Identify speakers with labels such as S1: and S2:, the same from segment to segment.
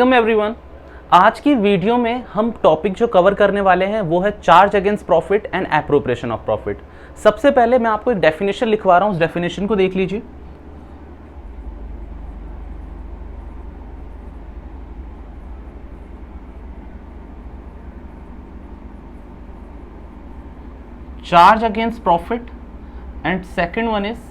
S1: Welcome everyone. आज की video में हम टॉपिक जो कवर करने वाले हैं वो है charge against profit and appropriation of profit. सबसे पहले मैं आपको एक डेफिनेशन लिखवा रहा हूं, उस डेफिनेशन को देख लीजिए। Charge against profit and second one is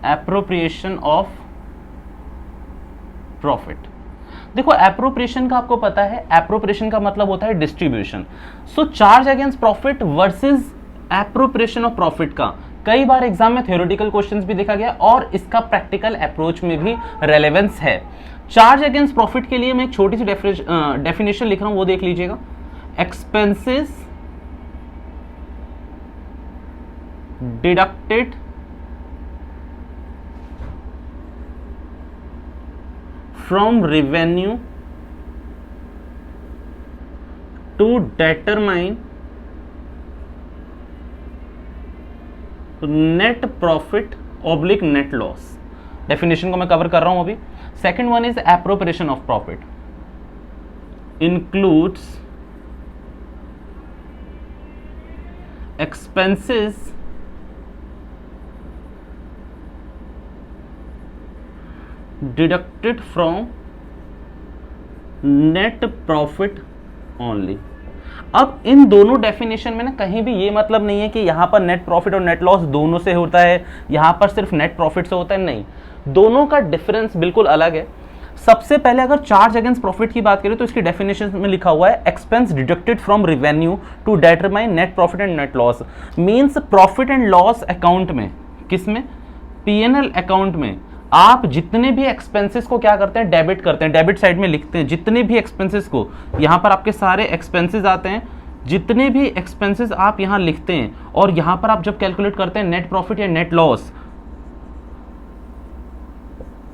S1: appropriation of profit. देखो, एप्रोप्रिएशन का आपको पता है, एप्रोप्रिएशन का मतलब होता है distribution. So charge against profit versus appropriation of profit का कई बार एग्जाम में थ्योरेटिकल क्वेश्चंस भी देखा गया और इसका प्रैक्टिकल अप्रोच में भी रेलेवेंस है। चार्ज अगेंस्ट प्रॉफिट के लिए मैं एक छोटी सी डेफिनेशन लिख रहा हूं, वो देख लीजिएगा। Expenses deducted from revenue to determine net profit oblique net loss। Definition को मैं कवर कर रहा हूं अभी। Second one is appropriation of profit, includes expenses deducted from net profit only. अब इन दोनों डेफिनेशन में ना कहीं भी ये मतलब नहीं है कि यहां पर नेट प्रॉफिट और नेट लॉस दोनों से होता है, यहां पर सिर्फ नेट प्रॉफिट से होता है, नहीं, दोनों का डिफरेंस बिल्कुल अलग है। सबसे पहले अगर चार्ज अगेंस्ट प्रॉफिट की बात करें तो इसकी डेफिनेशन में लिखा हुआ है expense deducted from revenue to determine net profit and net loss. Means profit and loss account में, किसमें, पीएनएल अकाउंट में आप जितने भी एक्सपेंसेस को क्या करते हैं, डेबिट करते हैं, डेबिट साइड में लिखते हैं जितने भी एक्सपेंसेस को। यहां पर आपके सारे एक्सपेंसेस आते हैं, जितने भी एक्सपेंसेस आप यहां लिखते हैं और यहां पर आप जब कैलकुलेट करते हैं नेट प्रॉफिट या नेट लॉस,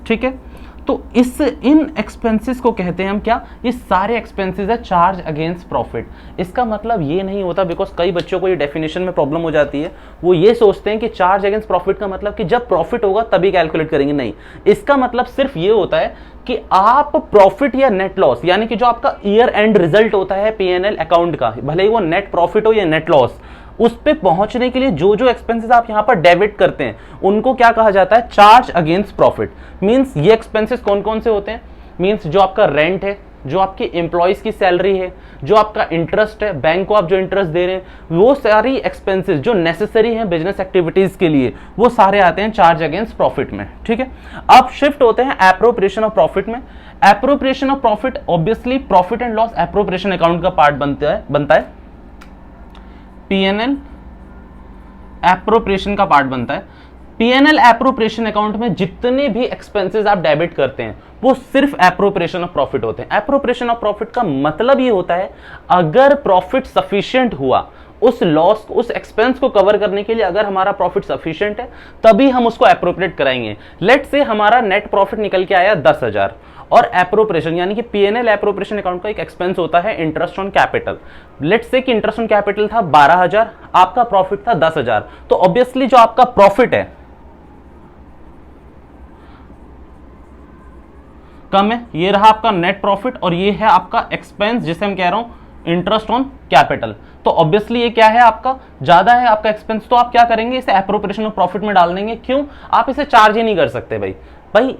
S1: ठीक है, तो इन एक्सपेंसेस को कहते हैं हम क्या, ये सारे एक्सपेंसेस है चार्ज अगेंस्ट प्रॉफिट। इसका मतलब ये नहीं होता, बिकॉज कई बच्चों को ये डेफिनेशन में प्रॉब्लम हो जाती है, वो ये सोचते हैं कि चार्ज अगेंस्ट प्रॉफिट का मतलब कि जब प्रॉफिट होगा तभी कैलकुलेट करेंगे। नहीं, इसका मतलब सिर्फ ये होता है कि आप प्रॉफिट या नेट लॉस, यानी कि जो आपका ईयर एंड रिजल्ट होता है पीएनएल अकाउंट का, भले ही वो नेट प्रॉफिट हो या नेट लॉस, उस पे पहुंचने के लिए जो जो एक्सपेंसेस आप यहां पर डेबिट करते हैं उनको क्या कहा जाता है, चार्ज अगेंस्ट प्रॉफिट। मींस ये एक्सपेंसेस कौन कौन से होते हैं, मींस जो आपका रेंट है, जो आपके एम्प्लॉयज की सैलरी है, जो आपका इंटरेस्ट है, बैंक को आप जो इंटरेस्ट दे रहे हैं, वो सारी एक्सपेंसेस जो नेसेसरी हैं बिजनेस एक्टिविटीज के लिए, वो सारे आते हैं चार्ज अगेंस्ट प्रॉफिट में। ठीक है, अब शिफ्ट होते हैं एप्रोप्रिएशन ऑफ प्रॉफिट में। Appropriation of profit obviously profit and loss appropriation account का पार्ट बनता है, पीएनएल एप्रोप्रिएशन का पार्ट बनता है। पीएनएल एप्रोप्रिएशन अकाउंट में जितने भी एक्सपेंसेस आप डेबिट करते हैं वो सिर्फ एप्रोप्रिएशन ऑफ प्रॉफिट होते हैं। एप्रोप्रिएशन ऑफ प्रॉफिट का मतलब ये होता है अगर प्रॉफिट सफिशिएंट हुआ, उस लॉस को, उस एक्सपेंस को कवर करने के लिए अगर हमारा प्रॉफिट सफिशिएंट है तभी हम उसको एप्रोप्रिएट कराएंगे। लेट्स से हमारा नेट प्रॉफिट निकल के आया 10,000 और एप्रोप्रिएशन यानी कि पीएनएल एप्रोप्रिएशन अकाउंट का एक एक्सपेंस होता है interest on capital. Let's say कि इंटरेस्ट ऑन कैपिटल था 12,000, आपका प्रॉफिट था 10,000, तो ऑब्वियसली जो आपका प्रॉफिट है कम है, ये रहा आपका नेट प्रॉफिट और ये है आपका एक्सपेंस जिसे हम कह रहा हूं इंटरेस्ट ऑन कैपिटल। तो ऑब्वियसली ये क्या है, आपका ज्यादा है आपका एक्सपेंस, तो आप क्या करेंगे, इसे एप्रोप्रिएशन ऑफ प्रॉफिट में डाल देंगे। क्यों, आप इसे चार्ज ही नहीं कर सकते भाई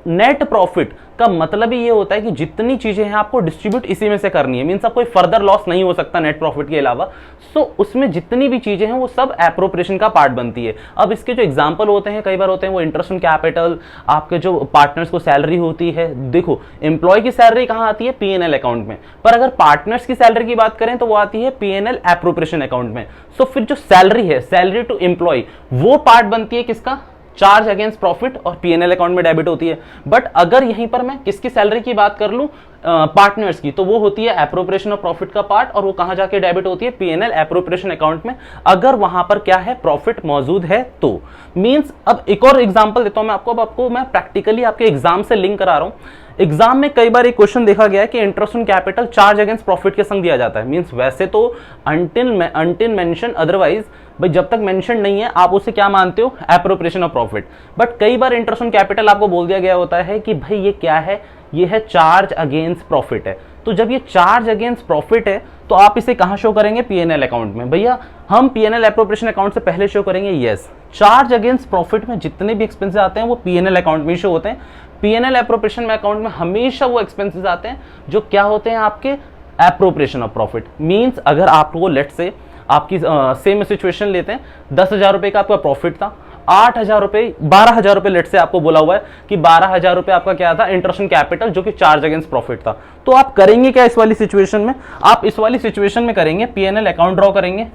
S1: नेट प्रॉफिट का मतलब ही ये होता है कि जितनी चीजें हैं आपको डिस्ट्रीब्यूट इसी में से करनी है। मींस अब कोई फर्दर लॉस नहीं हो सकता नेट प्रॉफिट के अलावा। सो उसमें जितनी भी चीजें हैं वो सब एप्रोप्रिएशन का पार्ट बनती है। अब इसके जो एग्जांपल होते हैं, कई बार होते हैं वो इंटरेस्ट ऑन कैपिटल, आपके जो पार्टनर्स को सैलरी होती है। देखो, एम्प्लॉय की सैलरी कहां आती है, पीएनएल अकाउंट में, पर अगर पार्टनर्स की सैलरी की बात करें तो वो आती है पीएनएल एप्रोप्रिएशन अकाउंट में। सो फिर जो सैलरी है, सैलरी टू एम्प्लॉय, वो पार्ट बनती है किसका, चार्ज अगेंस्ट प्रॉफिट और पीएनएल अकाउंट में डेबिट होती है। बट अगर यहीं पर मैं किसकी सैलरी की बात कर लूं, पार्टनर्स की, तो वो होती है एप्रोप्रिएशन ऑफ प्रॉफिट का पार्ट और वो कहां जाके डेबिट होती है, पीएनएल एप्रोप्रिएशन अकाउंट में, अगर वहां पर क्या है, प्रॉफिट मौजूद है तो। मींस अब एक और एग्जांपल देता हूं मैं आपको, अब आपको मैं प्रैक्टिकली आपके एग्जाम से लिंक करा रहा हूं। एग्जाम में कई बार एक क्वेश्चन देखा गया है कि interest on capital charge against profit के संग दिया जाता है। मींस वैसे तो अनटिल मेंशन अदरवाइज, भाई जब तक मेंशन नहीं है आप उसे क्या मानते हो, एप्रोप्रिएशन ऑफ प्रॉफिट। बट कई बार इंटरेस्ट ऑन कैपिटल आपको बोल दिया गया होता है कि भाई ये क्या है, ये है चार्ज अगेंस्ट प्रॉफिट है। तो जब ये चार्ज अगेंस्ट प्रॉफिट है तो आप इसे कहां शो करेंगे, पीएनएल अकाउंट में। भैया हम पीएनएल एप्रोप्रिएशन अकाउंट से पहले शो करेंगे, यस। चार्ज अगेंस्ट प्रॉफिट में जितने भी एक्सपेंसेस आते हैं वो पीएनएल अकाउंट में शो होते हैं। पीएनएल एप्रोप्रिएशन में अकाउंट में हमेशा वो एक्सपेंसेस आते हैं जो क्या होते हैं, आपके एप्रोप्रिएशन ऑफ प्रॉफिट। मींस अगर आपको लेट से आपकी सेम सिचुएशन लेते हैं, 10,000 रुपए का आपका प्रॉफिट था, 8,000 रुपए 12,000 रुपए लेट से आपको बोला हुआ है कि 12,000 रुपए आपका क्या था, इंटरेस्ट ऑन कैपिटल, जो कि चार्ज अगेंस्ट प्रॉफिट था। तो आप करेंगे क्या इस वाली सिचुएशन में, आप इस वाली सिचुएशन में करेंगे पीएनएल अकाउंट ड्रॉ करेंगे।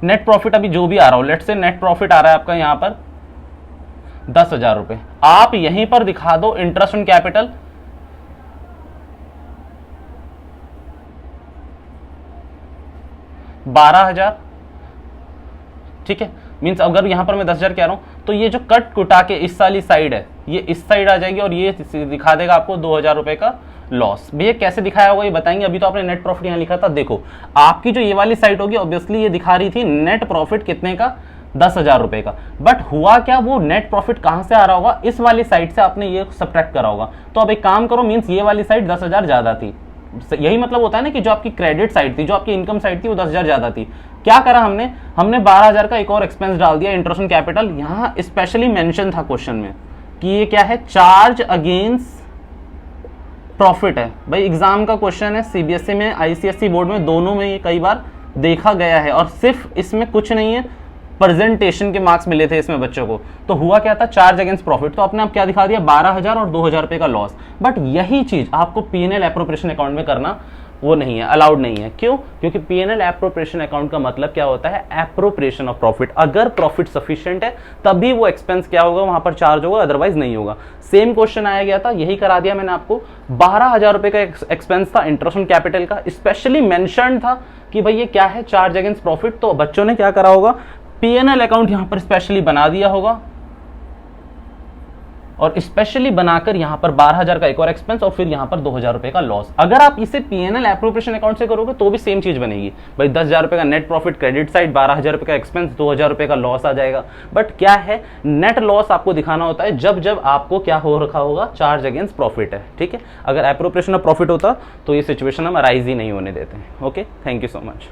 S1: नेट प्रॉफिट अभी जो भी आ रहा हो, लेट से नेट प्रॉफिट आ रहा है आपका यहां पर 10,000 रुपए, आप यहीं पर दिखा दो इंटरेस्ट ऑन कैपिटल 12,000, ठीक है। मींस अगर यहां पर मैं 10,000 कह रहा हूं तो ये जो कट कुटा के इस वाली साइड है, ये इस साइड आ जाएगी और ये दिखा देगा आपको 2,000 रुपए का लॉस। भैया कैसे दिखाया होगा ये बताएंगे। अभी तो आपने नेट प्रॉफिट यहां लिखा था, देखो आपकी जो ये वाली साइड होगी ऑब्वियसली ये दिखा रही थी नेट प्रॉफिट कितने का, 10,000 रुपए का। बट हुआ क्या, वो नेट प्रॉफिट कहां से आ रहा होगा, इस वाली साइड से आपने ये सब्ट्रैक्ट करा होगा। तो अब एक काम करो, मींस ये वाली साइड 10,000 ज्यादा थी, यही मतलब होता है ना कि जो आपकी क्रेडिट साइड थी, जो आपकी इनकम साइड थी वो 10,000 ज्यादा थी। क्या करा हमने 12,000 का एक और एक्सपेंस डाल दिया, इंटरेस्ट ऑन कैपिटल। यहां स्पेशली मेंशन था क्वेश्चन में कि ये क्या है, चार्ज अगेंस्ट प्रॉफिट है। भाई एग्जाम का क्वेश्चन है, सीबीएसई में आईसीएसई बोर्ड में दोनों में ये कई बार देखा गया है, और सिर्फ इसमें कुछ नहीं है, प्रेजेंटेशन के मार्क्स मिले थे इसमें बच्चों को। तो हुआ क्या था, चार्ज अगेंस्ट प्रॉफिट, तो आपने आप क्या दिखा दिया, 12,000 और 2,000 रुपए का लॉस। बट यही चीज आपको पीएनएल एप्रोप्रिएशन अकाउंट में करना वो नहीं है, अलाउड नहीं है। क्यों, क्योंकि पीएनएल एप्रोप्रिएशन अकाउंट का मतलब क्या होता है, एप्रोप्रिएशन ऑफ प्रॉफिट। अगर प्रॉफिट सफिशिएंट है तभी वो एक्सपेंस क्या होगा, वहां पर चार्ज होगा, अदरवाइज नहीं होगा। सेम क्वेश्चन आया गया था, यही करा दिया मैंने आपको। 12,000 रुपए का एक्सपेंस था इंटरेस्ट ऑन कैपिटल का, स्पेशली मेंशन था कि भाई ये क्या है, चार्ज अगेंस्ट प्रॉफिट। तो बच्चों ने क्या करा होगा, पीएनएल अकाउंट यहां पर स्पेशली बना दिया होगा, और स्पेशली बनाकर यहां पर 12,000 का एक और एक्सपेंस और फिर यहां पर 2,000 रुपए का लॉस। अगर आप इसे पीएनएल एप्रोप्रिएशन अकाउंट से करोगे तो भी सेम चीज बनेगी। भाई 10,000 रुपए का नेट प्रॉफिट क्रेडिट साइड, 12,000 रुपए का एक्सपेंस, 2,000 रुपए का लॉस आ जाएगा। बट क्या है, नेट लॉस आपको दिखाना होता है जब जब आपको क्या हो रखा होगा, चार्ज अगेंस्ट प्रॉफिट है, ठीक है। अगर एप्रोप्रिएशन ऑफ प्रॉफिट होता तो ये सिचुएशन हम अराइज ही नहीं होने देते। Okay, thank you so much.